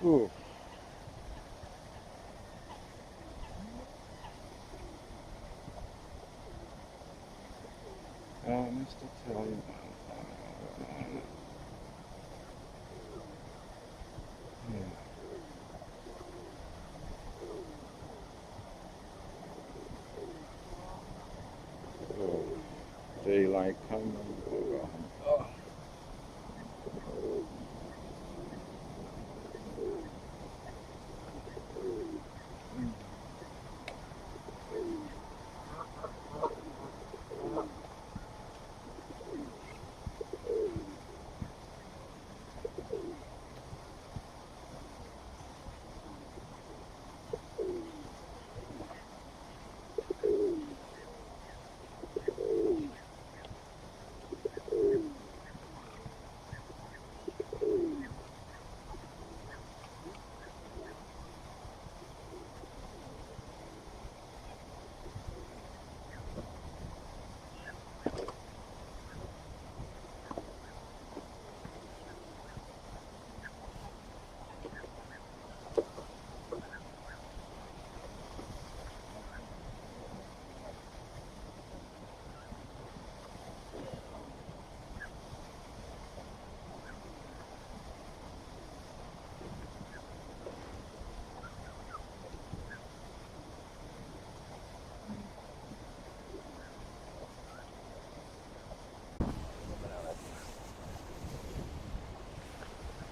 Ooh, Mr. Taliban. Yeah. Oh, daylight coming. Oh,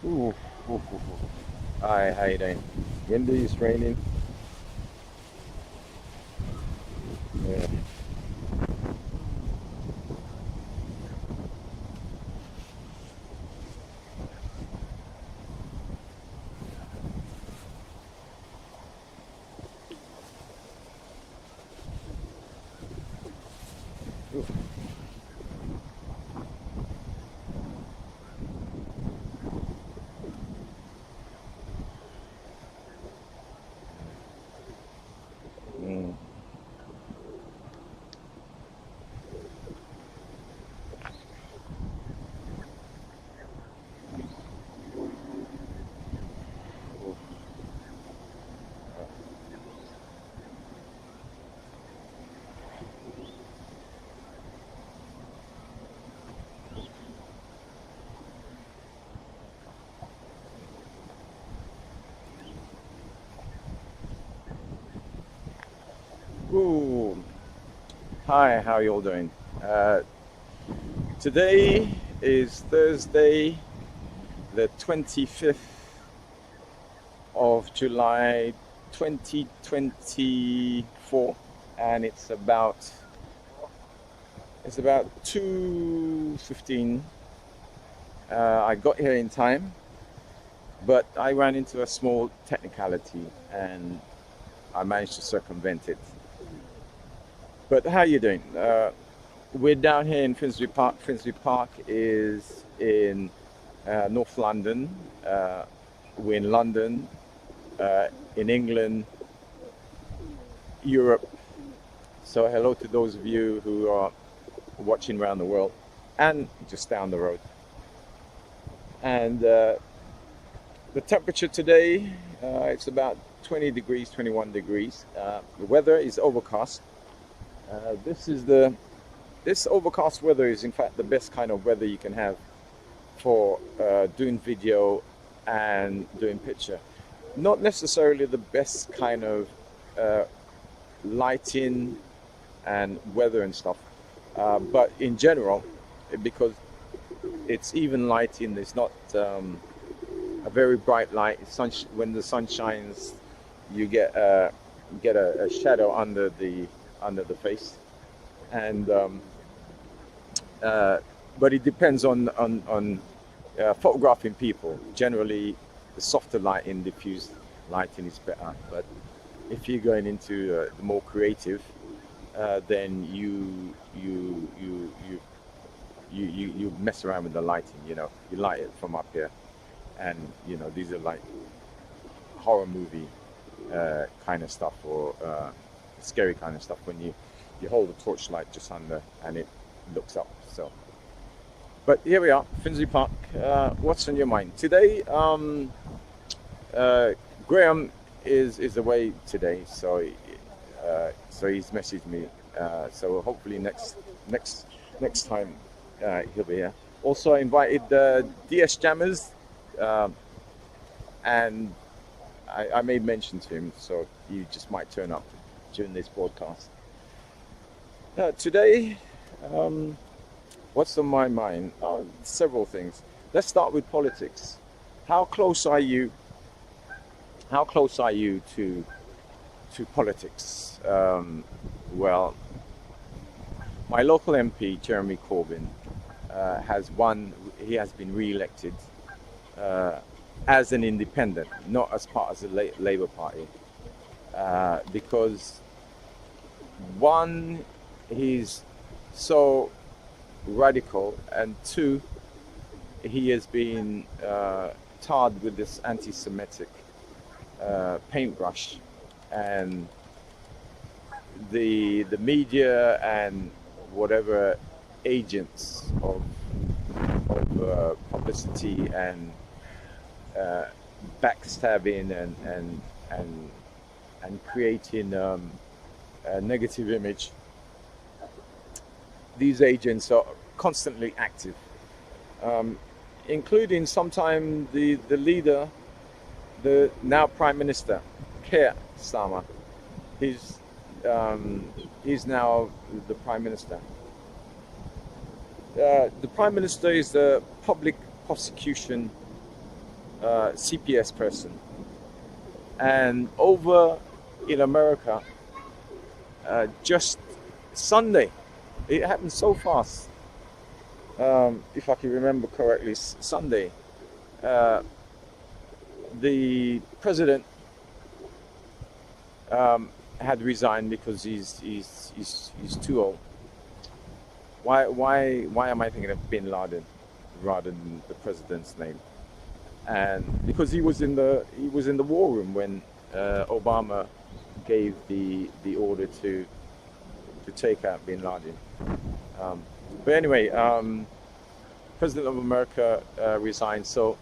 ooh, ooh, ooh, ooh. Hi, how you doing? Windy, it's raining. Yeah. Ooh. Mm. Ooh. Ooh. Hi, how you all doing? Uh, Today is Thursday, the 25th of July 2024, and it's about 2:15. I got here in time, but I ran into a small technicality and I managed to circumvent it. But how are you doing? We're down here in Finsbury Park. Finsbury Park is in North London. We're in London, in England, Europe. So hello to those of you who are watching around the world and just down the road. And the temperature today, it's about 20 degrees, 21 degrees. The weather is overcast. This is the This overcast weather is in fact the best kind of weather you can have for doing video and doing picture. Not necessarily the best kind of uh, lighting and weather and stuff, but in general, because it's even lighting, it's not a very bright light. When the sun shines, you get a shadow under the face, and uh, but it depends on photographing people. Generally, the softer lighting, diffused lighting is better. But if you're going into the more creative, then you mess around with the lighting. You light it from up here, and these are like horror movie kind of stuff, or scary kind of stuff when you hold a torchlight just under and it looks up. So, but here we are, Finsbury Park. What's on your mind today? uh, Graham is away today, so he's messaged me. So hopefully next time he'll be here. Also, I invited DS Jammers, um, and I made mention to him, so you just might turn up during this broadcast. Today, um, what's on my mind? Several things. Let's start with politics. How close are you? How close are you to politics? Well, my local MP, Jeremy Corbyn, has won. He has been re-elected uh, as an independent, not as part of the Labour Party, because one, he's so radical, and two, he has been tarred with this anti-Semitic paintbrush, and the media and whatever agents of publicity and backstabbing and creating a negative image. These agents are constantly active, including sometimes the leader, the now Prime Minister, Keir Starmer. He's now the Prime Minister. The Prime Minister is the public prosecution CPS person, and over in America, just Sunday, it happened so fast. If I can remember correctly, Sunday, the president had resigned because he's too old. Why am I thinking of Bin Laden rather than the president's name? And because he was in the war room when Obama gave the order to take out Bin Laden. But anyway, President of America resigned, so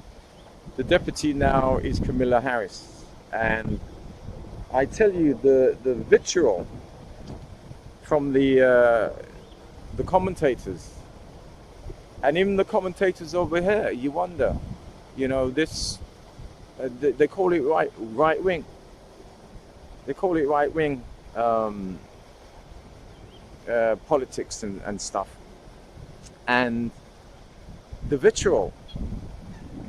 the deputy now is Kamala Harris, and I tell you, the vitriol from the commentators, and even the commentators over here, you wonder, this they call it right wing. They call it right wing politics and stuff, and the vitriol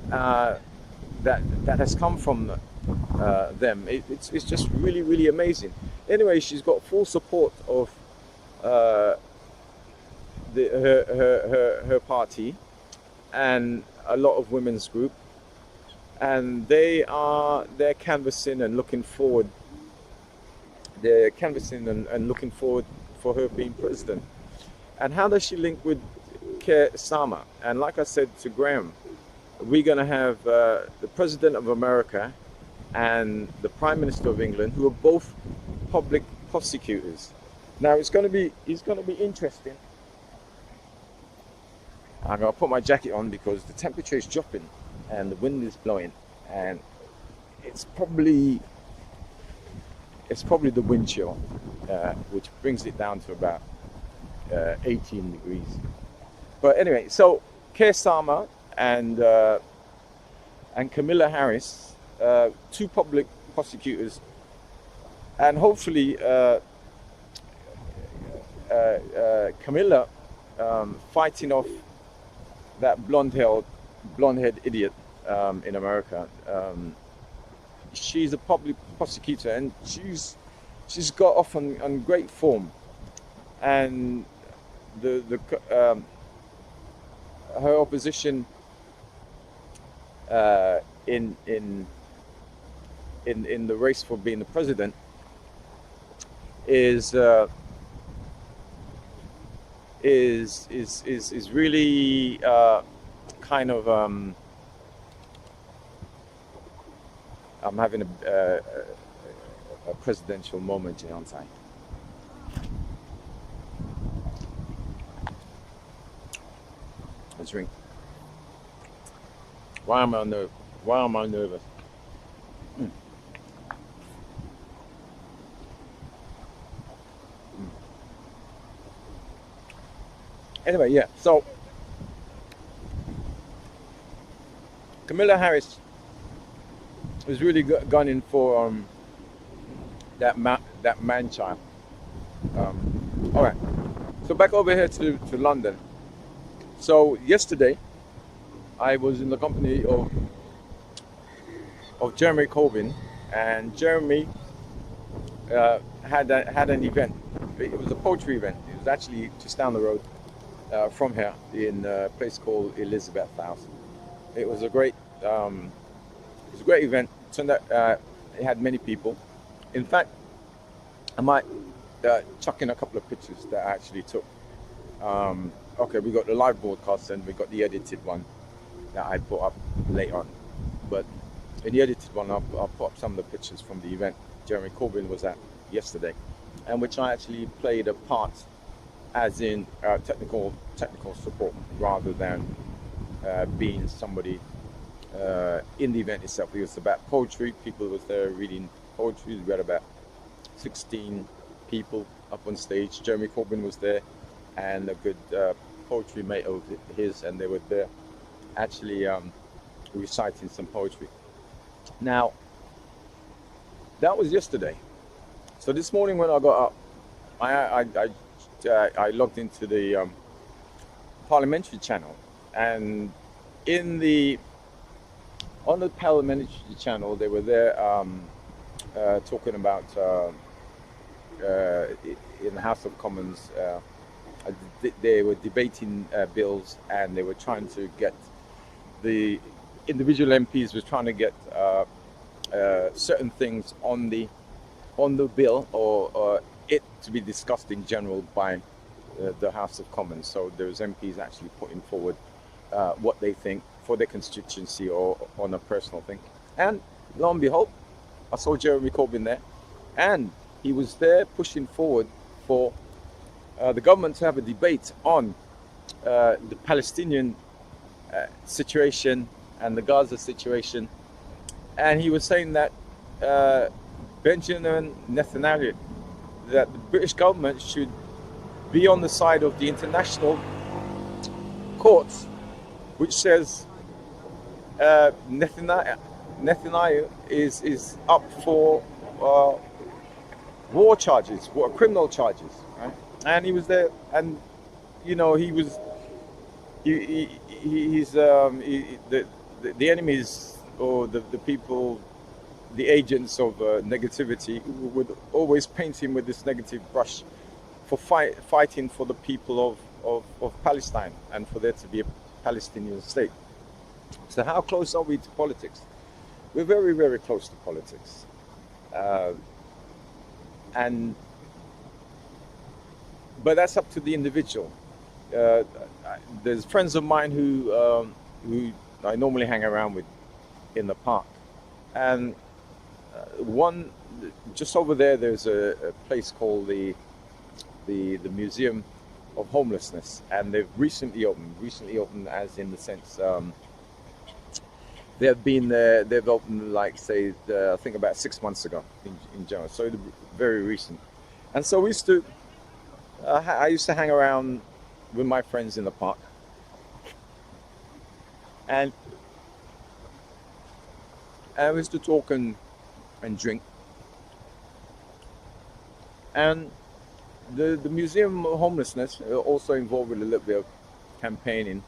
that has come from them, it's just really amazing. Anyway, she's got full support of her party and a lot of women's group, and they're canvassing and looking forward. They're canvassing and looking forward for her being president. And how does she link with Keir Starmer? And like I said to Graham, we're going to have the President of America and the Prime Minister of England, who are both public prosecutors. Now it's going to be interesting. I'm going to put my jacket on because the temperature is dropping and the wind is blowing, and it's probably the wind chill, which brings it down to about 18 degrees. But anyway, so Keir Starmer and Kamala Harris, two public prosecutors, and hopefully Kamala fighting off that blonde-haired idiot in America. She's a public prosecutor, and she's got off on great form, and her opposition in the race for being the president is really kind of I'm having a presidential moment, aren't I? Let's drink. Why am I nervous? Anyway, yeah. So Camilla Harris was really gunning for that man child. All right. So back over here to London. So yesterday I was in the company of Jeremy Corbyn, and Jeremy had an event. It was a poetry event. It was actually just down the road from here in a place called Elizabeth House. It was a great event. Turned out it had many people. In fact, I might chuck in a couple of pictures that I actually took. Okay, we got the live broadcast and we got the edited one that I put up late on. But in the edited one, I'll put up some of the pictures from the event Jeremy Corbyn was at yesterday, and which I actually played a part as in technical support rather than being somebody in the event itself. It was about poetry. People was there reading poetry. We had about 16 people up on stage. Jeremy Corbyn was there, and a good poetry mate of his, and they were there actually reciting some poetry. Now, that was yesterday. So this morning when I got up, I logged into the parliamentary channel, and on the parliamentary channel they were there talking about in the House of Commons. They were debating bills, and they were trying to get the individual MPs were trying to get certain things on the bill, or it to be discussed in general by the House of Commons. So there's MPs actually putting forward what they think for their constituency or on a personal thing. And lo and behold, I saw Jeremy Corbyn there, and he was there pushing forward for the government to have a debate on the Palestinian situation and the Gaza situation. And he was saying that Benjamin Netanyahu, that the British government should be on the side of the international courts, which says Netanyahu is up for war charges, criminal charges, right? And he was there, and you know he's the enemies, or the people, the agents of negativity, would always paint him with this negative brush for fighting for the people of Palestine and for there to be a Palestinian state. So how close are we to politics? We're very, very close to politics. But that's up to the individual. There's friends of mine who I normally hang around with in the park, and one just over there's a place called the Museum of Homelessness, and they've recently opened as in the sense they've opened, like, say, I think about 6 months ago in general, so very recent. And so I used to hang around with my friends in the park, and we used to talk and drink. And the Museum of Homelessness also involved with a little bit of campaigning.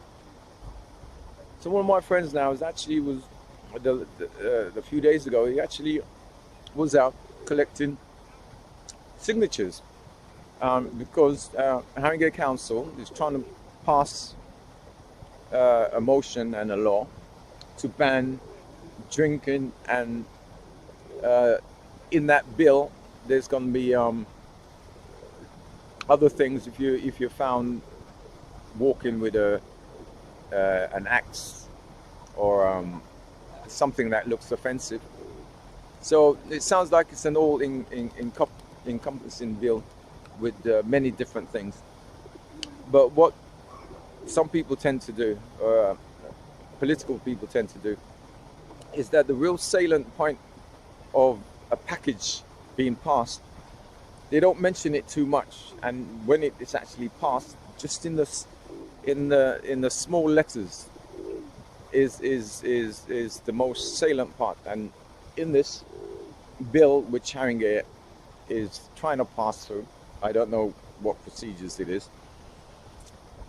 So one of my friends now a few days ago, he actually was out collecting signatures because Haringey Council is trying to pass a motion and a law to ban drinking, and in that bill there's going to be other things. If you're found walking with an axe or something that looks offensive. So it sounds like it's an all encompassing bill with many different things. But what some people tend to do, political people tend to do, is that the real salient point of a package being passed, they don't mention it too much, and when it's actually passed, just in the in the small letters is the most salient part. And in this bill, which Haringey is trying to pass through, I don't know what procedures it is.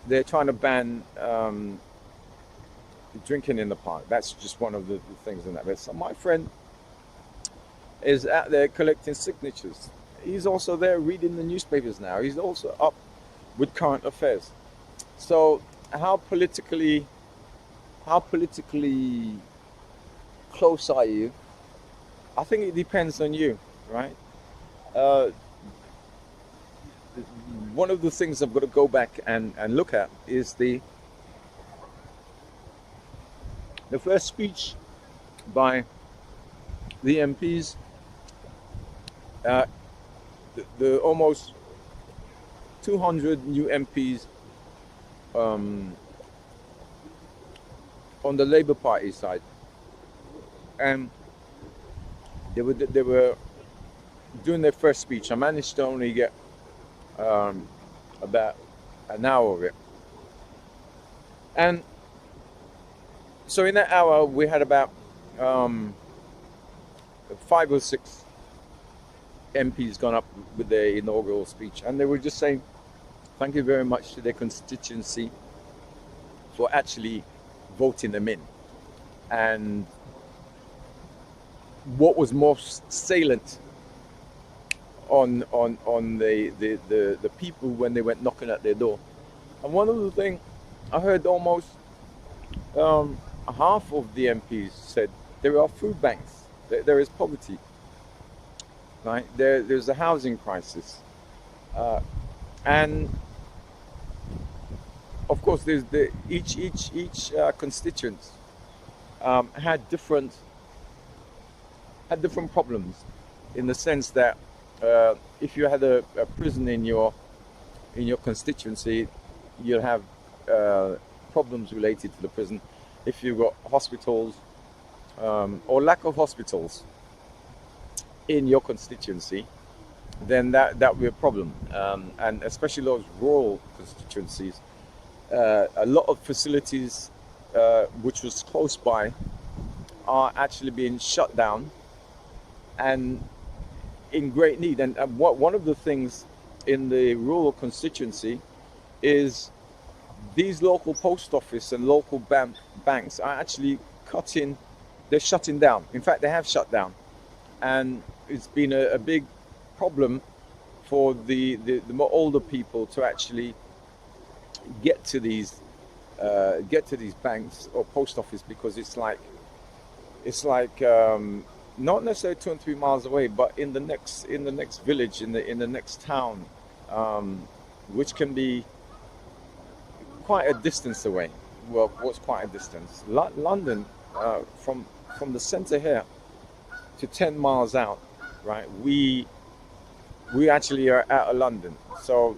They're trying to ban drinking in the park. That's just one of the things in that. But so my friend is out there collecting signatures. He's also there reading the newspapers now. He's also up with current affairs. So how politically close are you? I think it depends on you, right? Uh, One of the things I've got to go back and look at is the first speech by the MPs, uh, the almost 200 new MPs um, on the Labour Party side, and they were doing their first speech. I managed to only get um, about an hour of it, and so in that hour we had about um, 5 or 6 MPs gone up with their inaugural speech, and they were just saying thank you very much to their constituency for actually voting them in. And what was most salient on the people when they went knocking at their door. And one of the things I heard, almost half of the MPs said there are food banks, there is poverty, right? There's a housing crisis, and of course there's each constituent had different problems, in the sense that if you had a prison in your constituency, you'll have problems related to the prison. If you've got hospitals or lack of hospitals in your constituency, then that will be a problem. And especially those rural constituencies, a lot of facilities which was close by are actually being shut down and in great need. And one of the things in the rural constituency is these local post office and local banks are actually they're shutting down. In fact, they have shut down, and it's been a big problem for the more older people to actually get to these banks or post office, because it's like not necessarily 2 and 3 miles away, but in the next village, in the next town, which can be quite a distance away. Well, what's quite a distance? London, from the centre here to 10 miles out, right? We actually are out of London. So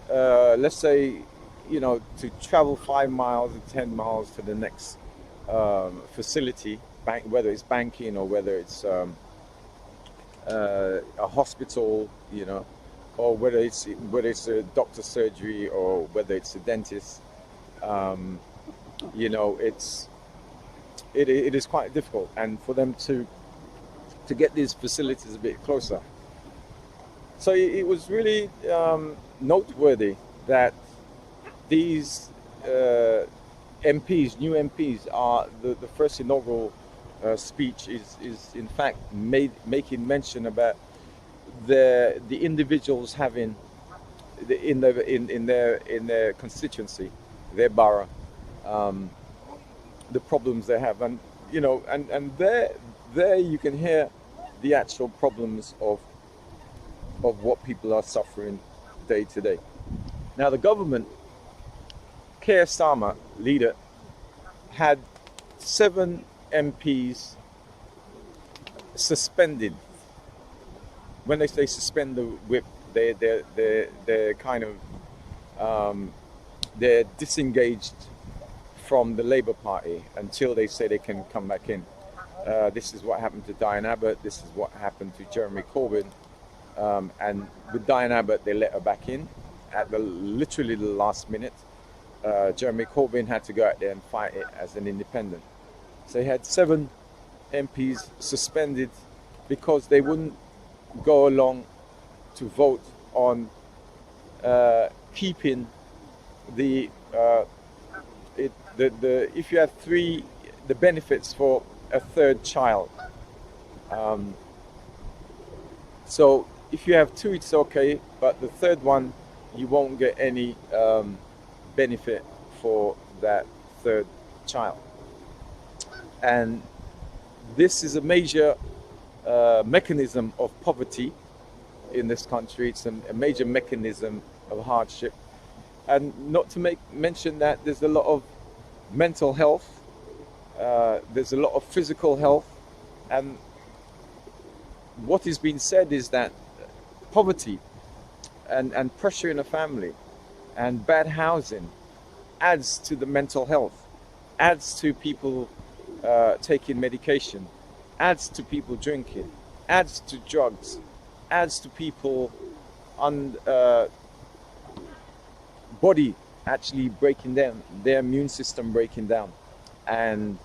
let's say, to travel 5 miles or 10 miles to the next facility, whether it's banking or whether it's a hospital, or whether it's a doctor's surgery or whether it's a dentist, it is quite difficult, and for them to get these facilities a bit closer. So it was really noteworthy that these MPs, new MPs, are the first inaugural speech is in fact making mention about the individuals having in their constituency, their borough, the problems they have, and and there you can hear the actual problems of what people are suffering day to day. Now the government, Keir Starmer, leader, had 7 MPs suspended. When they say suspend the whip, they're kind of they're disengaged from the Labour Party until they say they can come back in. This is what happened to Diane Abbott. This is what happened to Jeremy Corbyn. And with Diane Abbott, they let her back in at literally the last minute. Jeremy Corbyn had to go out there and fight it as an independent. So he had 7 MPs suspended because they wouldn't go along to vote on keeping the if you have 3 the benefits for a 3rd child. So if you have 2, it's okay, but the 3rd one you won't get any benefit for that 3rd child. And this is a major mechanism of poverty in this country. It's a major mechanism of hardship. And not to mention that there's a lot of mental health, there's a lot of physical health, and what is being said is that poverty and pressure in a family and bad housing adds to the mental health, adds to people taking medication, adds to people drinking, adds to drugs, adds to people body actually breaking down, their immune system breaking down, and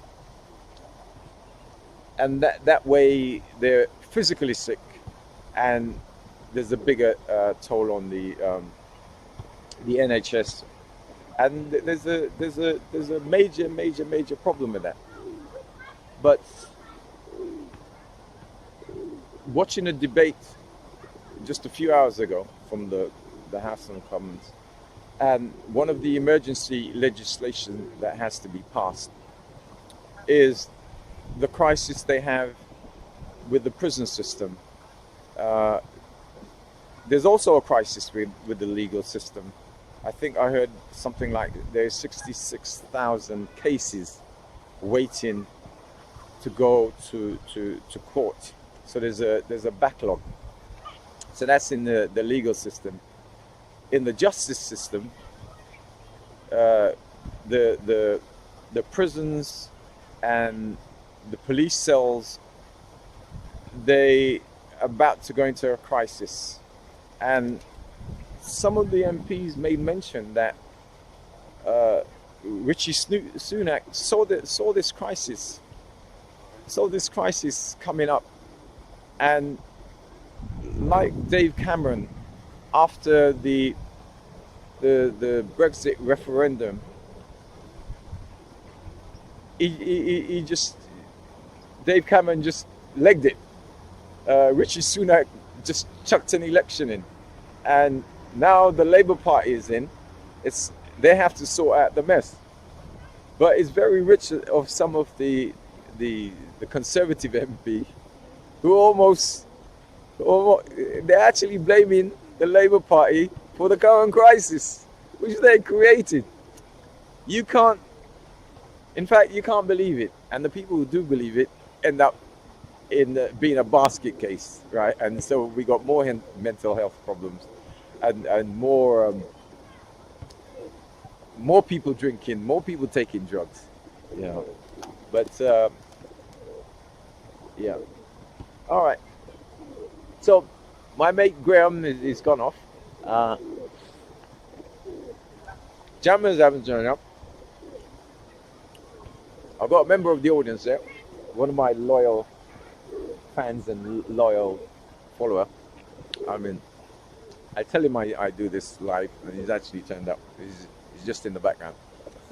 that way they're physically sick, and there's a bigger toll on the NHS, and there's a major problem with that. But watching a debate just a few hours ago from the House of Commons, and one of the emergency legislation that has to be passed is the crisis they have with the prison system. There's also a crisis with the legal system. I think I heard something like there's 66,000 cases waiting to go to court. So there's a backlog. So that's in the legal system. In the justice system, the prisons and the police cells, they are about to go into a crisis. And some of the MPs made mention that Richie Sunak saw this crisis coming up, and like Dave Cameron, after the Brexit referendum, Dave Cameron just legged it. Richie Sunak just chucked an election in, and now the Labour Party is in. They have to sort out the mess. But it's very rich of some of the Conservative MP who they're actually blaming the Labour Party for the current crisis, which they created. You can't believe it, and the people who do believe it end up in being a basket case, right? And so we got more mental health problems, and more people drinking, more people taking drugs, you know. But yeah, all right. So my mate Graham is gone off. Jammers haven't turned up. I've got a member of the audience there, one of my loyal fans and loyal follower. I mean, I tell him I do this live, and he's actually turned up. He's just in the background.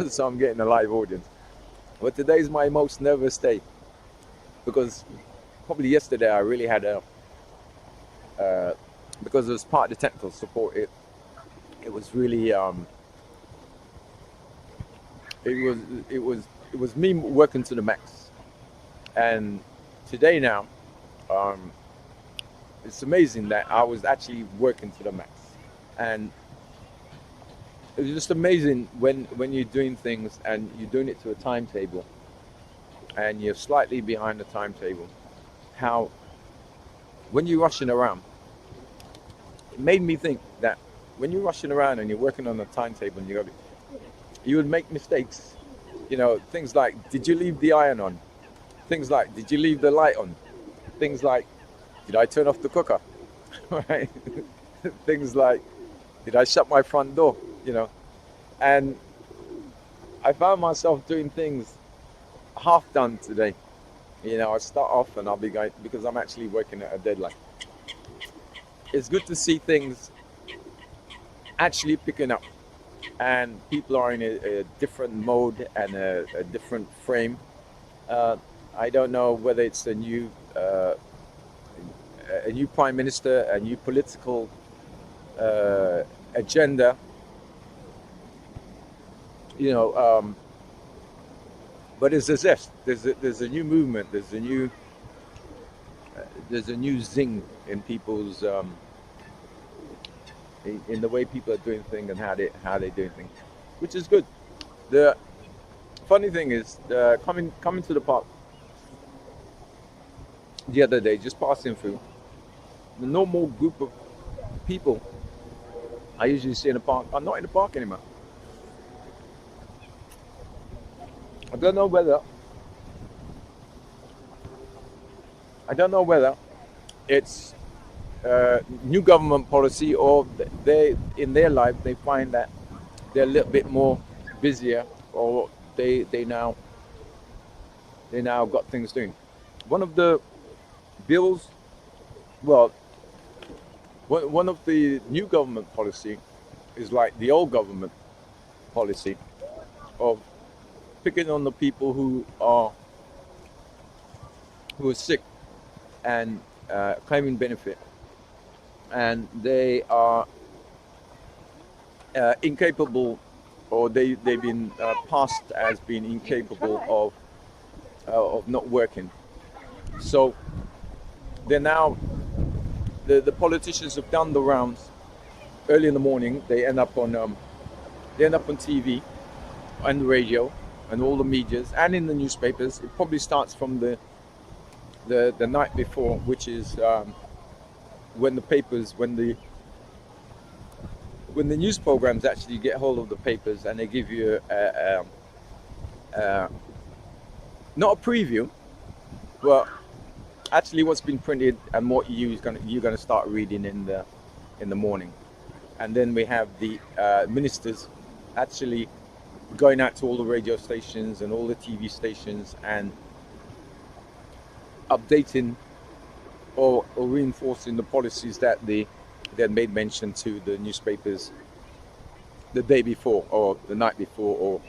So I'm getting a live audience. But today's my most nervous day, because probably yesterday I really had because it was part of the technical support, it was really it was me working to the max. And today now, it's amazing that I was actually working to the max. And it was just amazing when you're doing things and you're doing it to a timetable and you're slightly behind the timetable, how when you're rushing around, it made me think that when you're rushing around and you're working on a timetable and you would make mistakes. You know, things like, did you leave the iron on? Things like, did you leave the light on? Things like, did I turn off the cooker? Right? Things like, did I shut my front door? You know, and I found myself doing things half done today. You know, I start off and I'll be going because I'm actually working at a deadline. It's good to see things actually picking up, and people are in a different mode and a different frame. Uh, I don't know whether it's a new prime minister, a new political uh, agenda. You know, but there's a zest. There's a new movement. There's a new zing in people's in the way people are doing things and how they doing things, which is good. The funny thing is, coming to the park the other day, just passing through, the normal group of people I usually see in the park are not in the park anymore. I don't know whether I don't know whether it's new government policy, or they in their life they find that they're a little bit more busier, or they now got things doing. One of the bills, well, one of the new government policy is like the old government policy of picking on the people who are sick and claiming benefit, and they are incapable, or they've been passed as being incapable of not working. So they're now the politicians have done the rounds early in the morning. They end up on TV and the radio and all the medias and in the newspapers. It probably starts from the night before, which is when the papers when the news programs actually get hold of the papers, and they give you not a preview, but actually what's been printed and what you're gonna start reading in the morning. And then we have the ministers actually going out to all the radio stations and all the TV stations and updating or reinforcing the policies that they made mention to the newspapers the day before or the night before, or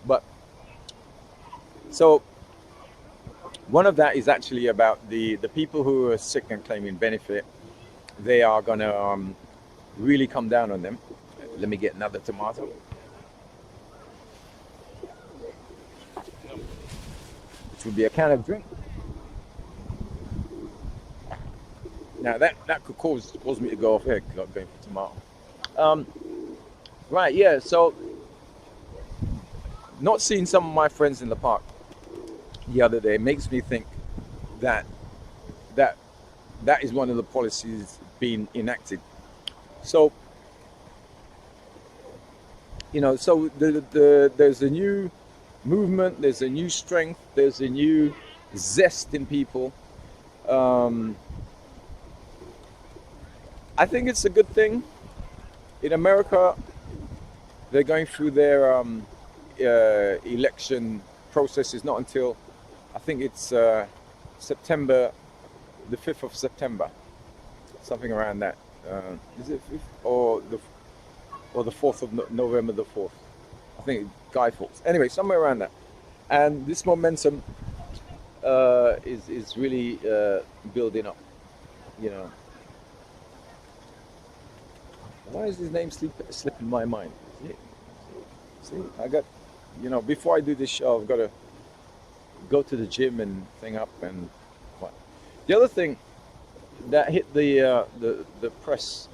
but so one of that is actually about the people who are sick and claiming benefit. They are gonna really come down on them. Let me get another tomato. Which would be a can of drink. Now that could cause me to go off here because I'm going for tomato. Right, yeah. So not seeing some of my friends in the park the other day makes me think that that is one of the policies being enacted. So so there's a new movement, there's a new strength, there's a new zest in people. I think it's a good thing. In America, they're going through their election processes not until, I think it's September, the 5th of September, something around that. Is it 5th or the 4th of November, the 4th? I think Guy Fawkes. Anyway, somewhere around that. And this momentum is really building up. Why is his name slipping my mind? See, I got, before I do this show, I've got to go to the gym and thing up and what. The other thing that hit the press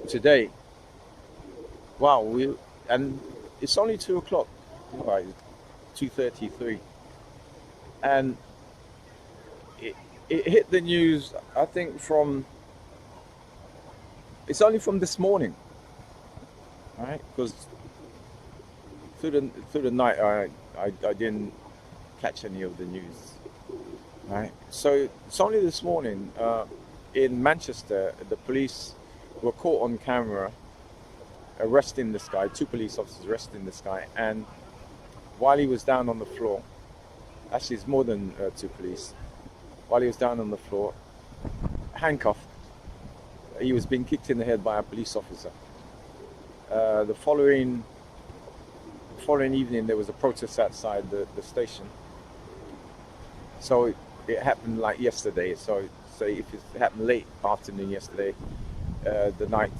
today. Wow, and it's only 2:00, right? 2:33, and it hit the news. I think it's only from this morning, right? Because through the night I didn't catch any of the news, right? So it's only this morning in Manchester, the police were caught on camera arresting this guy, two police officers arresting this guy, and while he was down on the floor, actually it's more than two police, while he was down on the floor, handcuffed, he was being kicked in the head by a police officer. The following evening there was a protest outside the station. So it happened like yesterday. So say if it happened late afternoon yesterday, the night,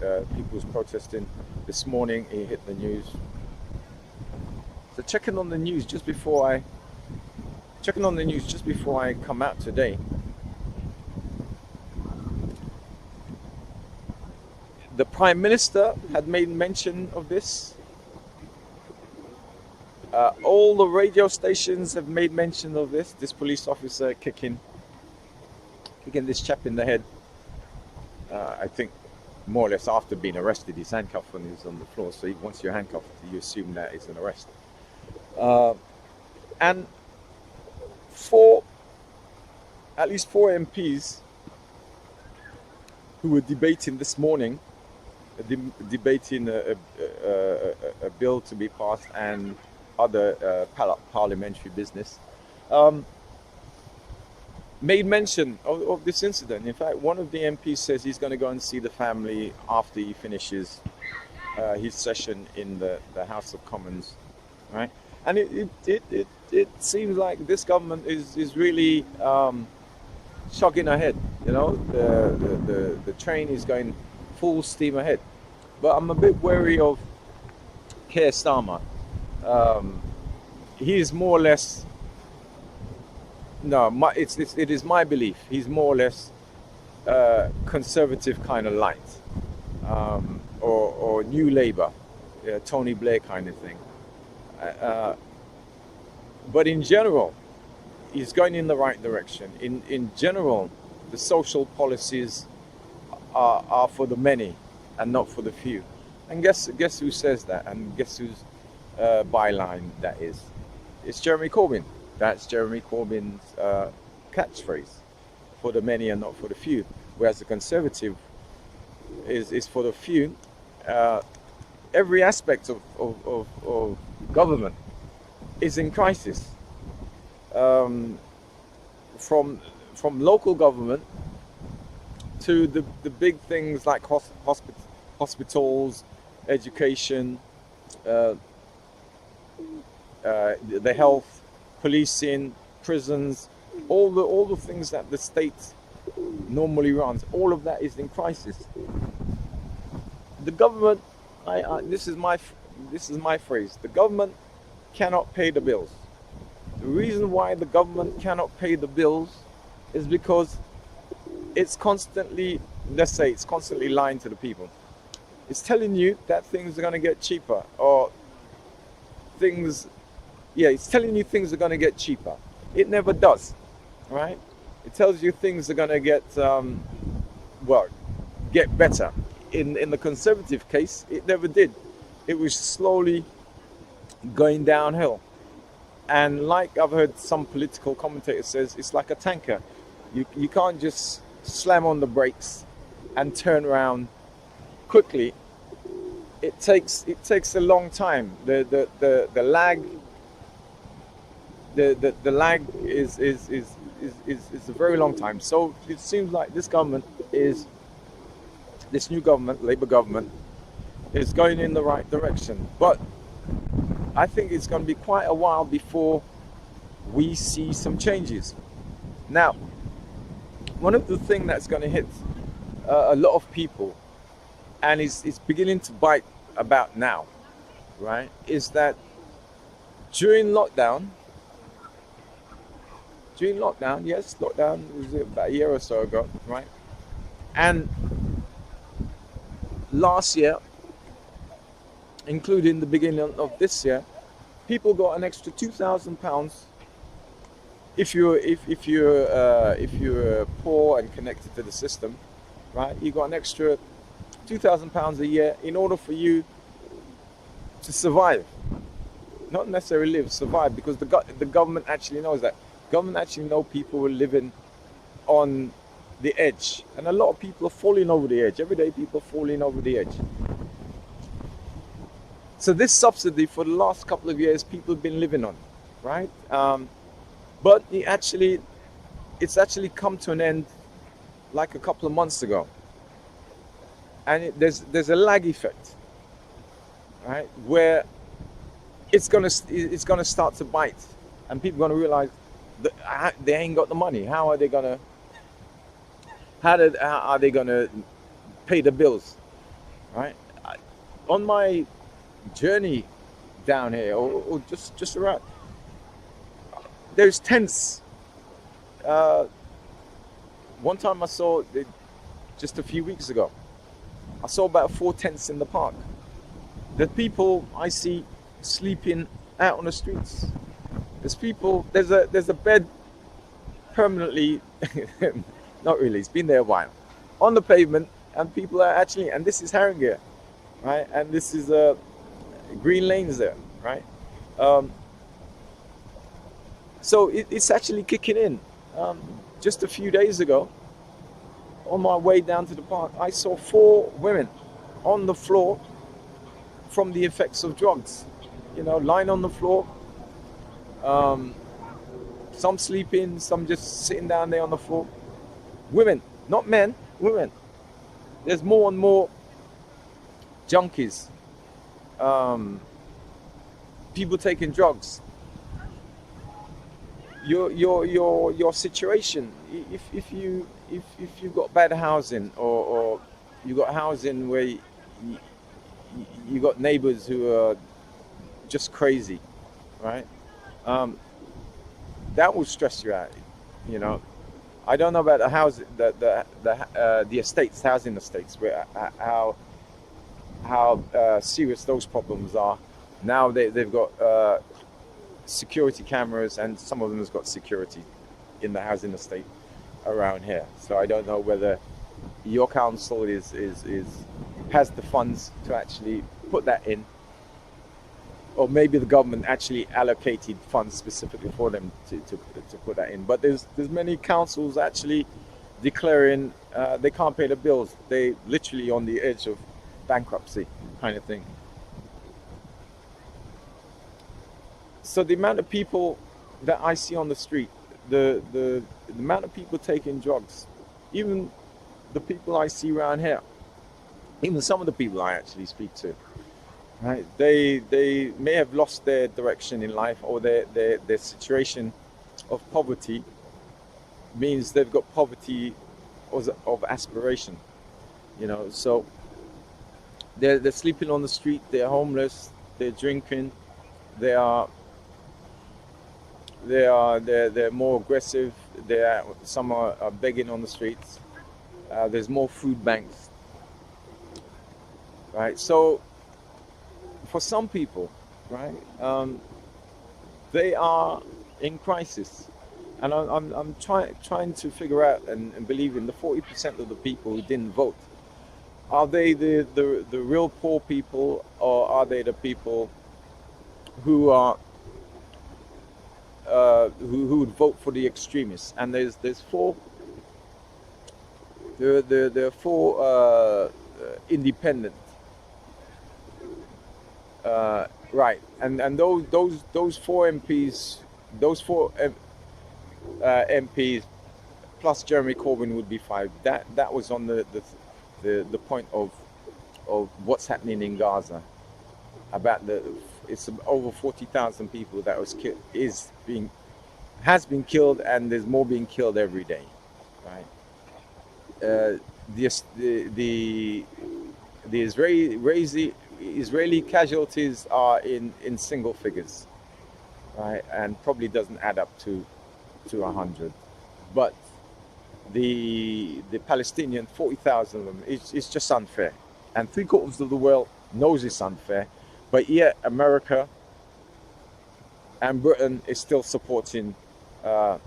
people was protesting. This morning it hit the news. So checking on the news just before I come out today. The Prime Minister had made mention of this. All the radio stations have made mention of this. This police officer kicking this chap in the head. I think more or less after being arrested, he's handcuffed when he's on the floor. So once you're handcuffed, you assume that it's an arrest. And at least four MPs who were debating this morning, debating a bill to be passed and other parliamentary business, made mention of this incident. In fact, one of the MPs says he's going to go and see the family after he finishes his session in the House of Commons, right? And it seems like this government is really chugging ahead. You know, the train is going full steam ahead. But I'm a bit wary of Keir Starmer. He is more or less, it is my belief, he's more or less conservative kind of light, or New Labour, Tony Blair kind of thing. But in general, he's going in the right direction. In general, the social policies are for the many and not for the few. And guess who says that? And guess whose byline that is? It's Jeremy Corbyn. That's Jeremy Corbyn's catchphrase: for the many and not for the few. Whereas the Conservative is for the few. Every aspect of government is in crisis. From local government to the big things like hospitals, education, the health, policing, prisons, all the things that the state normally runs. All of that is in crisis. The government, this is my phrase. The government cannot pay the bills. The reason why the government cannot pay the bills is because it's constantly lying to the people. It's telling you that things are going to get cheaper, or it's telling you things are going to get cheaper. It never does, right? It tells you things are going to get better. In the Conservative case, it never did. It was slowly going downhill. And like I've heard some political commentators says, it's like a tanker. You can't just slam on the brakes and turn around quickly. It takes a long time. The lag is a very long time. So it seems like this new government, Labour government, is going in the right direction. But I think it's going to be quite a while before we see some changes. Now, one of the things that's going to hit a lot of people, and it's beginning to bite about now, right, is that during lockdown, lockdown was about a year or so ago, right? And last year, including the beginning of this year, people got an extra £2,000 if you're poor and connected to the system, right? You got an extra £2,000 a year in order for you to survive, not necessarily live, survive, because the government actually knows that. Government actually know people are living on the edge, and a lot of people are falling over the edge. Every day people are falling over the edge. So this subsidy for the last couple of years, people have been living on, right? But it's actually come to an end like a couple of months ago, and there's a lag effect, right? Where it's gonna start to bite, and people are gonna realize that they ain't got the money. How are they gonna how are they gonna pay the bills, right? On my journey down here, or just around, there's tents. Uh, One time I saw it just a few weeks ago. I saw about 4 tents in the park. The people I see sleeping out on the streets. There's people. There's a bed permanently. Not really. It's been there a while, on the pavement, and people are actually. And this is Haringey, right? And this is Green Lanes there, right? Um, so it's actually kicking in. Just a few days ago, on my way down to the park, I saw 4 women on the floor from the effects of drugs. Lying on the floor. Um, some sleeping, some just sitting down there on the floor. Women, not men, women. There's more and more junkies, people taking drugs. Your situation, if you've got bad housing, or you got housing where you got neighbors who are just crazy, right? Um, that will stress you out. You know, I don't know about the house, the estates, housing estates, where how serious those problems are. Now they've got security cameras, and some of them has got security in the housing estate around here. So I don't know whether your council has the funds to actually put that in, or maybe the government actually allocated funds specifically for them to put that in. But there's many councils actually declaring they can't pay the bills. They literally on the edge of bankruptcy kind of thing. So the amount of people that I see on the street, the amount of people taking drugs, even the people I see around here, even some of the people I actually speak to, right? They may have lost their direction in life, or their situation of poverty means they've got poverty of aspiration, So they're sleeping on the street, they're homeless, they're drinking, they are they're more aggressive. Some are begging on the streets. There's more food banks, right? So for some people, right, they are in crisis, and I'm trying to figure out and believe in the 40% of the people who didn't vote. Are they the real poor people, or are they the people who are who would vote for the extremists? And there's four. There are four independent, right? And those four MPs, MPs plus Jeremy Corbyn would be 5. That was on the point of what's happening in Gaza, about it's over 40,000 people that has been killed, and there's more being killed every day, right? The Israeli casualties are in single figures, right, and probably doesn't add up to 100, but the Palestinian, 40,000 of them, it's just unfair, and 3/4 of the world knows it's unfair, but yet America and Britain is still supporting the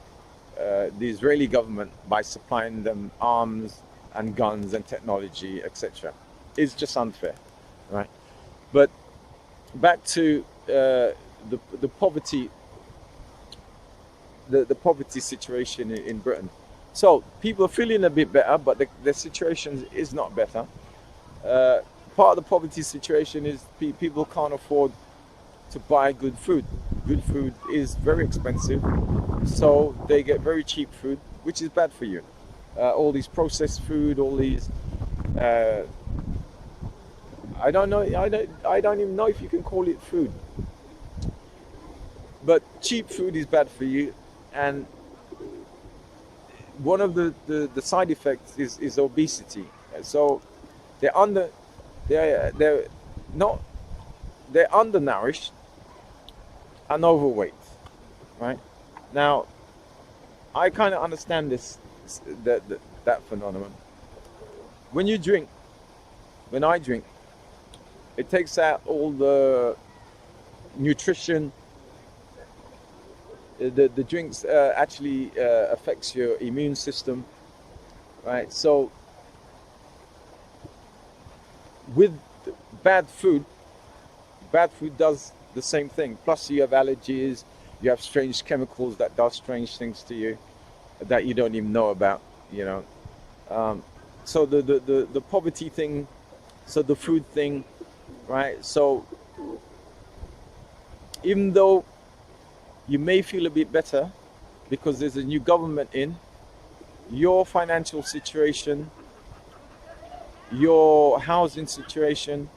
Israeli government by supplying them arms and guns and technology, etc. It's just unfair, right? But back to the poverty, the poverty situation in Britain. So people are feeling a bit better, but the situation is not better. part of the poverty situation is people can't afford to buy good food. Good food is very expensive, so they get very cheap food, which is bad for you. All these processed food, all these uh, I don't know. I don't even know if you can call it food. But cheap food is bad for you, and one of the side effects is obesity. So they're under they're not they're undernourished and overweight, right? Now I kind of understand that phenomenon. When you drink, when I drink, it takes out all the nutrition. The drinks actually affects your immune system, right? So with bad food, bad food does the same thing. Plus you have allergies, you have strange chemicals that does strange things to you that you don't even know about, you know. So the poverty thing, so the food thing, right? So even though you may feel a bit better because there's a new government in, your financial situation, your housing situation,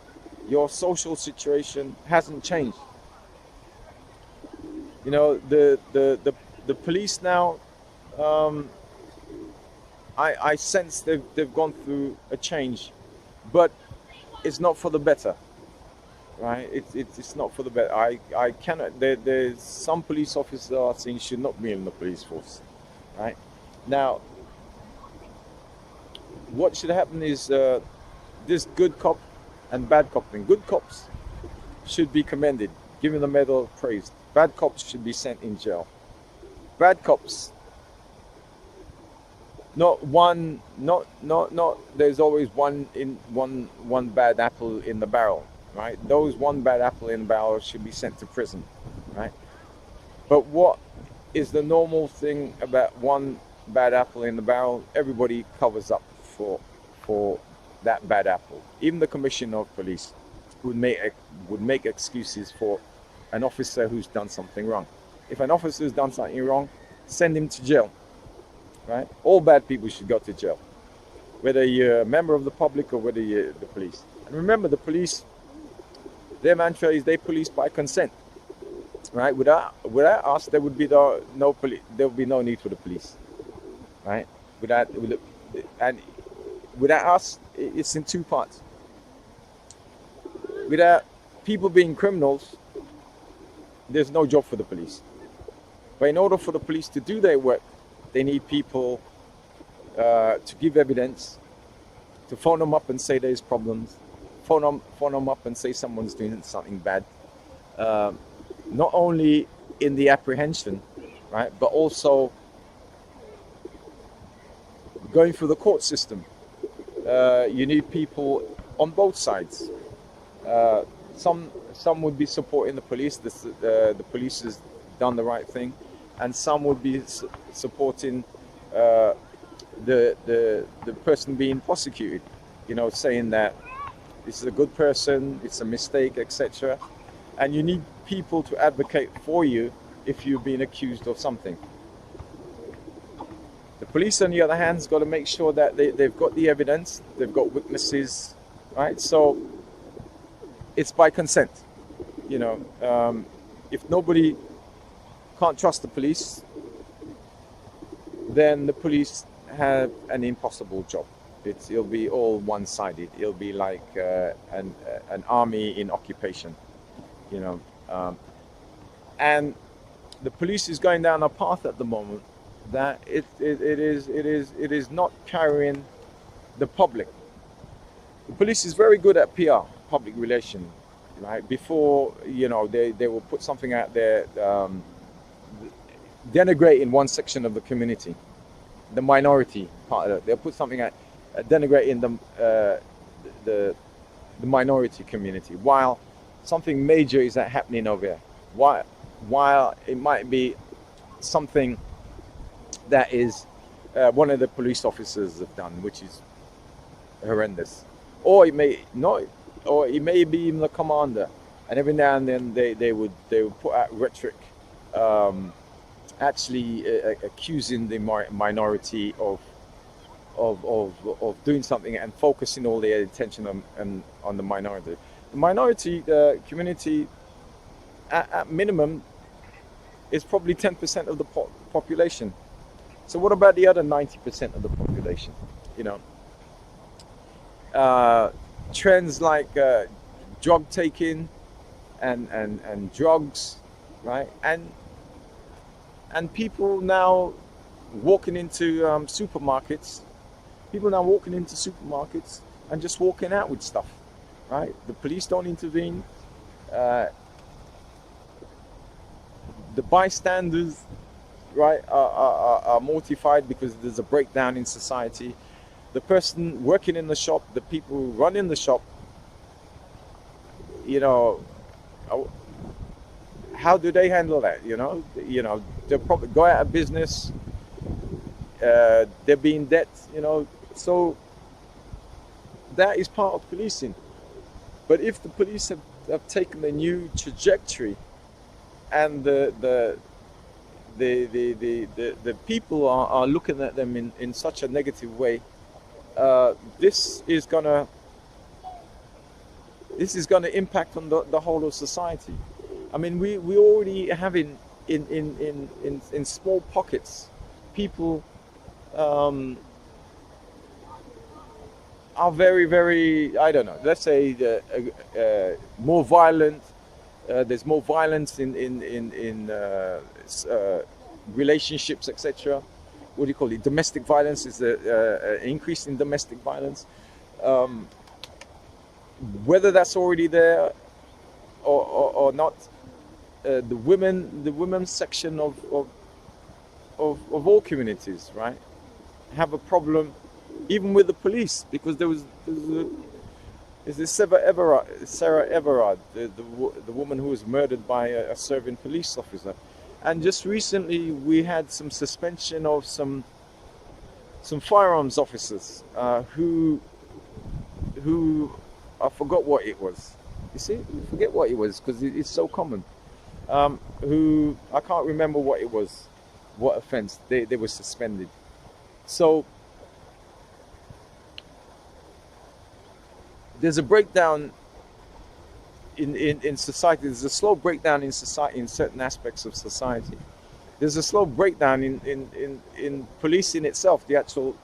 your social situation hasn't changed. You know, the police now, um, I sense they've gone through a change, but it's not for the better, right? It's not for the better. I cannot. There's some police officers are saying should not be in the police force, right? Now, what should happen is this good cop and bad cop thing. Good cops should be commended, given the medal of praise. Bad cops should be sent in jail. Bad cops, not one, not. There's always one bad apple in the barrel, right? Those one bad apple in the barrel should be sent to prison, right? But what is the normal thing about one bad apple in the barrel? Everybody covers up for that bad apple. Even the commissioner of police would make excuses for an officer who's done something wrong. If an officer has done something wrong, send him to jail, right? All bad people should go to jail, whether you're a member of the public or whether you're the police. And remember, the police, their mantra is they police by consent, right? Without us, there would be there would be no need for the police, right? And without us, it's in two parts. Without people being criminals, there's no job for the police. But in order for the police to do their work, they need people to give evidence, to phone them up and say there's problems, phone them up and say someone's doing something bad. Not only in the apprehension, right, but also going through the court system. You need people on both sides. Some would be supporting the police. The police has done the right thing, and some would be supporting the person being prosecuted. You know, saying that this is a good person, it's a mistake, etc. And you need people to advocate for you if you've been accused of something. The police, on the other hand, has got to make sure that they've got the evidence, they've got witnesses, right? So it's by consent. You know, if nobody can't trust the police, then the police have an impossible job. It'll be all one-sided. It'll be like an army in occupation, you know. And the police is going down a path at the moment that it is not carrying the public. The police is very good at PR, public relations, right? Before, you know, they will put something out there denigrating one section of the community, the minority part of it. They'll put something out denigrating the minority community, while something major is happening over here. While it might be something that is one of the police officers have done, which is horrendous, or it may not. or he may be even the commander. And every now and then they would put out rhetoric, um, actually accusing the minority of doing something and focusing all their attention on the minority. The minority community, at minimum, is probably 10% of the population. So what about the other 90% of the population? You know, uh, trends like drug taking and drugs, right? And people now walking into supermarkets, people now walking into supermarkets and just walking out with stuff, right? The police don't intervene. Uh, the bystanders, right, are mortified because there's a breakdown in society. The person working in the shop, the people who run in the shop, you know, uh, how do they handle that? They'll probably go out of business. They'll be in debt. So that is part of policing. But if the police have taken a new trajectory, and the people are looking at them in such a negative way, this is gonna impact on the whole of society. I mean, we already have in small pockets, people um, are very, very, I don't know, let's say more violent. There's more violence in relationships, etc. What do you call it? Domestic violence is an increase in domestic violence. Um, Whether that's already there or not, the women's section of all communities, right, have a problem even with the police, because there's this Sarah Everard, the woman who was murdered by a serving police officer. And just recently we had some suspension of some firearms officers who I forgot what it was. You see, you forget what it was because it's so common. Who I can't remember what it was, what offence they were suspended. So there's a breakdown in society. There's a slow breakdown in society, in certain aspects of society. There's a slow breakdown in policing itself, the actual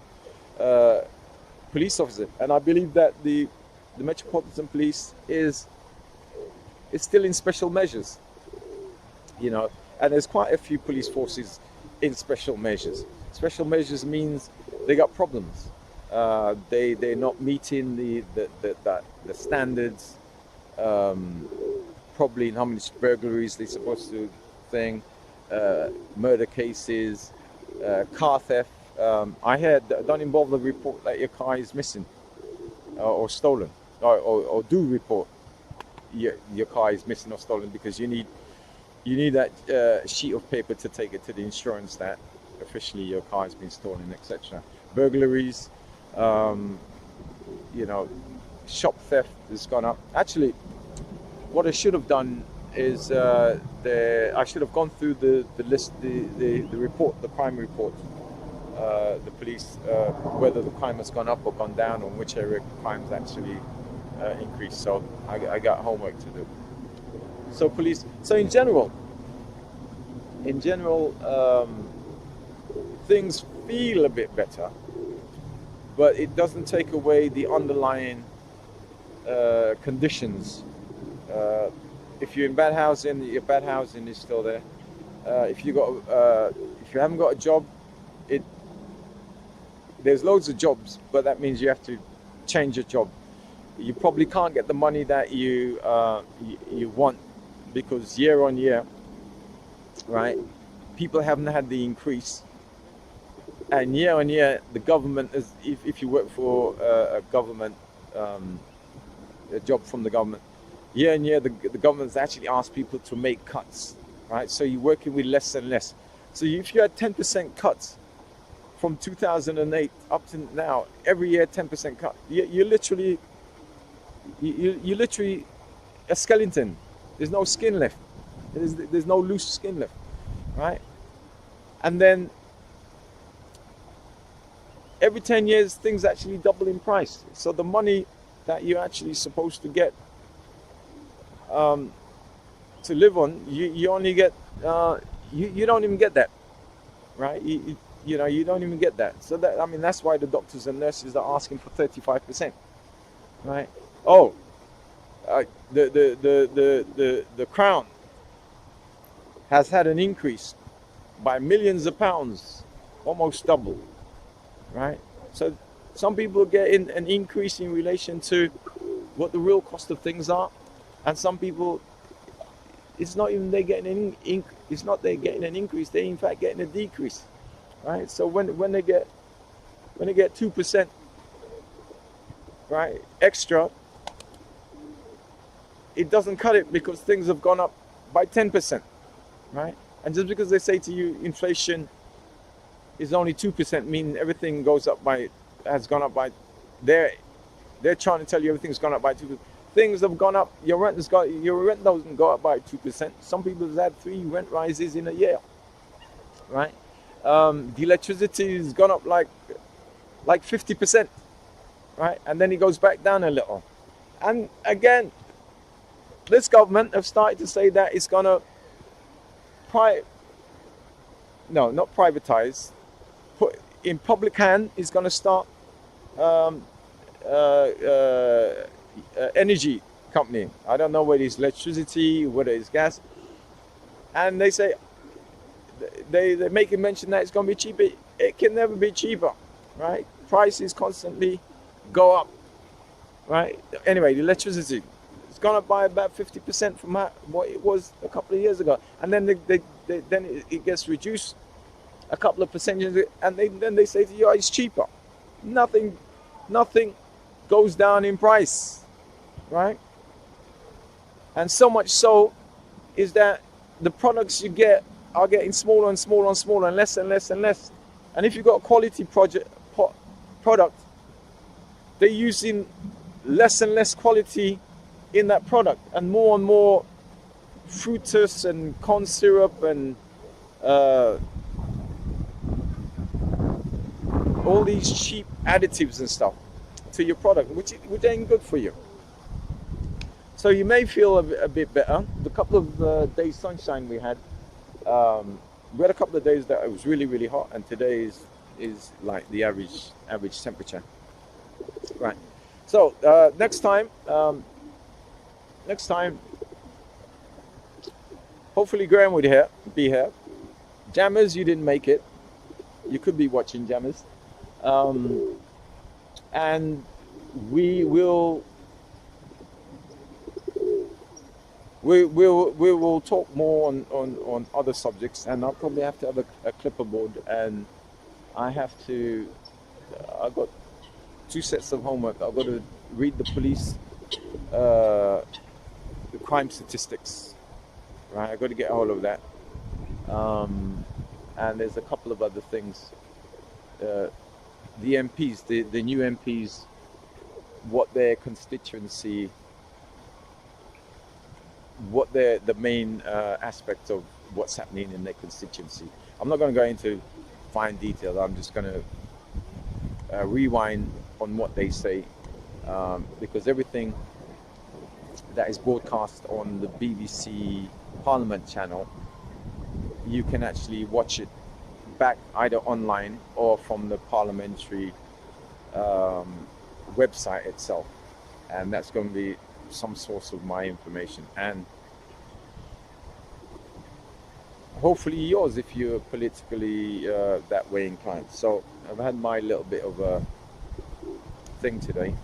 police officer. And I believe that the Metropolitan Police is still in special measures, and there's quite a few police forces in special measures. Special measures means they got problems. They're not meeting the standards. Probably in how many burglaries they're supposed to thing, murder cases, car theft. I heard don't involve the report that your car is missing or stolen, or do report your car is missing or stolen, because you need that sheet of paper to take it to the insurance that officially your car has been stolen, etc. Burglaries, shop theft has gone up. Actually, what I should have done is I should have gone through the list, the report, the crime report, the police, whether the crime has gone up or gone down, or which area crimes actually increased. So I got homework to do. So police. So in general, things feel a bit better, but it doesn't take away the underlying conditions. If you're in bad housing, your bad housing is still there. If you haven't got a job, there's loads of jobs, but that means you have to change your job. You probably can't get the money that you want, because year on year, right, people haven't had the increase. And year on year, the government is, if you work for a government, a job from the government, year on year, the government's actually asked people to make cuts, right? So you're working with less and less. So if you had 10% cuts from 2008 up to now, every year 10% cut, you're literally You literally a skeleton. There's no skin left. There's no loose skin left, right? And then every 10 years, things actually double in price. So the money that you're actually supposed to get to live on, you only get, you don't even get that, right? You don't even get that. So that, I mean, that's why the doctors and nurses are asking for 35%, right? Oh, the crown has had an increase by millions of pounds, almost double, right? So some people get an increase in relation to what the real cost of things are, and some people, it's not even they're getting it's not they're getting an increase, they're in fact getting a decrease, right? So when they get 2%, right, extra, it doesn't cut it because things have gone up by 10%, right? And just because they say to you inflation is only 2%, meaning everything has gone up by, they're trying to tell you everything's gone up by 2%. Things have gone up. Your rent doesn't go up by 2%. Some people have had 3 rent rises in a year, right? The electricity has gone up like 50%, right? And then it goes back down a little. And again, this government have started to say that it's gonna not privatize, put in public hand, is gonna start energy company. I don't know whether it's electricity, whether it's gas, and they say they make a mention that it's going to be cheaper. It can never be cheaper, right? Prices constantly go up, right? Anyway, the electricity, it's gone up by about 50% from what it was a couple of years ago, and then then it gets reduced a couple of percentages, and then they say to you, oh, it's cheaper. Nothing goes down in price, right? And so much so is that the products you get are getting smaller and smaller and smaller, and less and less and less. And if you've got a quality product, they're using less and less quality in that product, and more fructose and corn syrup and all these cheap additives and stuff to your product, which ain't good for you. So you may feel a bit better. The couple of days sunshine we had a couple of days that it was really, really hot, and today is like the average temperature, right? So next time, hopefully Graham would be here. Jammers, you didn't make it. You could be watching Jammers, and we will talk more on other subjects, and I'll probably have to have a clipboard, and I've got 2 sets of homework. I've got to read the police the crime statistics, right? I've got to get a hold of that, and there's a couple of other things. The MPs, the new MPs, what their constituency, what the main aspect of what's happening in their constituency. I'm not going to go into fine detail. I'm just going to rewind on what they say, because everything that is broadcast on the BBC Parliament channel, you can actually watch it back either online or from the parliamentary website itself, and that's going to be some source of my information, and hopefully yours if you're politically that way inclined. So I've had my little bit of a thing today.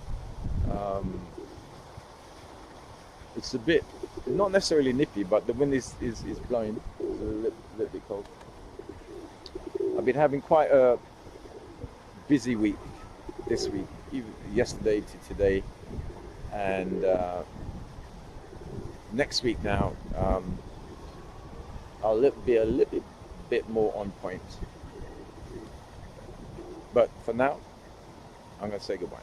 It's a bit, not necessarily nippy, but the wind is blowing. It's a little bit cold. I've been having quite a busy week this week, yesterday to today, and next week now I'll be a little bit more on point. But for now, I'm going to say goodbye.